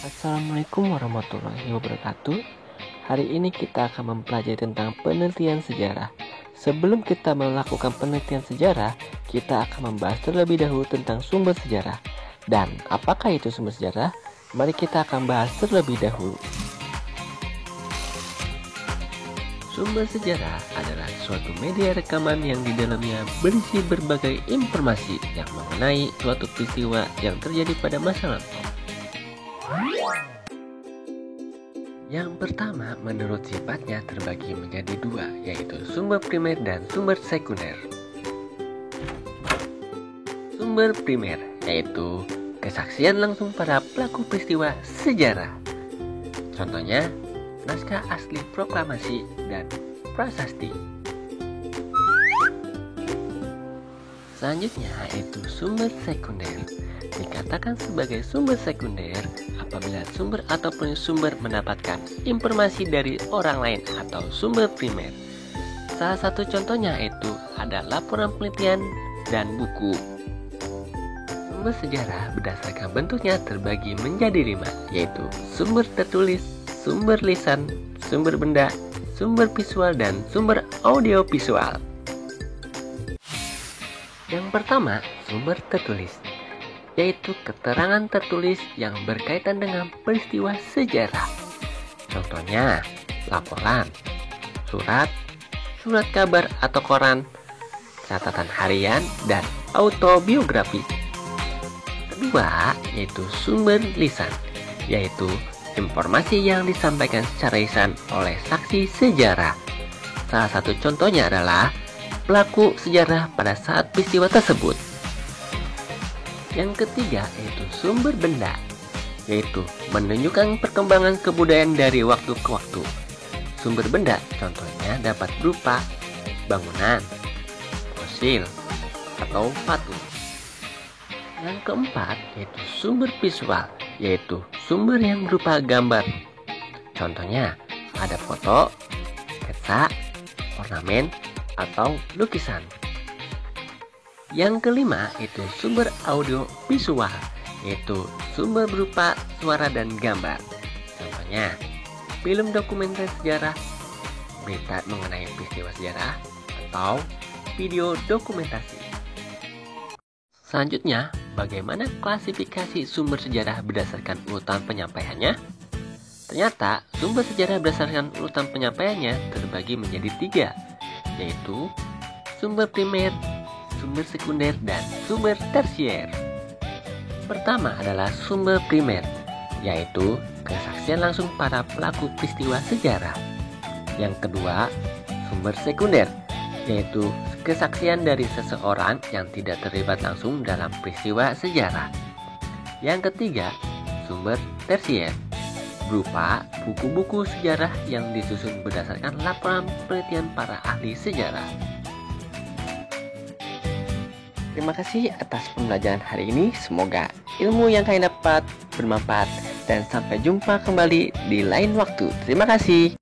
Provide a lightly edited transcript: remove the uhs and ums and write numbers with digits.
Assalamualaikum warahmatullahi wabarakatuh. Hari ini kita akan mempelajari tentang penelitian sejarah. Sebelum kita melakukan penelitian sejarah, kita akan membahas terlebih dahulu tentang sumber sejarah. Dan apakah itu sumber sejarah? Mari kita akan bahas terlebih dahulu. Sumber sejarah adalah suatu media rekaman yang di dalamnya berisi berbagai informasi yang mengenai suatu peristiwa yang terjadi pada masa lampau. Yang pertama, menurut sifatnya terbagi menjadi dua, yaitu sumber primer dan sumber sekunder. Sumber primer yaitu kesaksian langsung para pelaku peristiwa sejarah. Contohnya, naskah asli proklamasi dan prasasti. Selanjutnya yaitu sumber sekunder. Dikatakan sebagai sumber sekunder apabila sumber ataupun sumber mendapatkan informasi dari orang lain atau sumber primer. Salah satu contohnya itu ada laporan penelitian dan buku. Sumber sejarah berdasarkan bentuknya terbagi menjadi 5, yaitu sumber tertulis, sumber lisan, sumber benda, sumber visual, dan sumber audiovisual. Yang pertama, sumber tertulis, yaitu keterangan tertulis yang berkaitan dengan peristiwa sejarah. Contohnya, laporan, surat kabar atau koran, catatan harian, dan autobiografi. Kedua, yaitu sumber lisan, yaitu informasi yang disampaikan secara lisan oleh saksi sejarah. Salah satu contohnya adalah pelaku sejarah pada saat peristiwa tersebut. Yang ketiga yaitu sumber benda, yaitu menunjukkan perkembangan kebudayaan dari waktu ke waktu. Sumber benda contohnya dapat berupa bangunan, fosil, atau patung. Yang keempat yaitu sumber visual, yaitu sumber yang berupa gambar. Contohnya ada foto, sketsa, ornamen, atau lukisan. Yang kelima itu sumber audio visual, yaitu sumber berupa suara dan gambar. Contohnya film dokumenter sejarah, berita mengenai peristiwa sejarah, atau video dokumentasi. Selanjutnya, bagaimana klasifikasi sumber sejarah berdasarkan urutan penyampaiannya? Ternyata sumber sejarah berdasarkan urutan penyampaiannya terbagi menjadi 3, yaitu sumber primer, sumber sekunder, dan sumber tersier. Pertama adalah sumber primer, yaitu kesaksian langsung para pelaku peristiwa sejarah. Yang kedua, sumber sekunder, yaitu kesaksian dari seseorang yang tidak terlibat langsung dalam peristiwa sejarah. Yang ketiga, sumber tersier, berupa buku-buku sejarah yang disusun berdasarkan laporan penelitian para ahli sejarah. Terima kasih atas pembelajaran hari ini. Semoga ilmu yang kalian dapat bermanfaat dan sampai jumpa kembali di lain waktu. Terima kasih.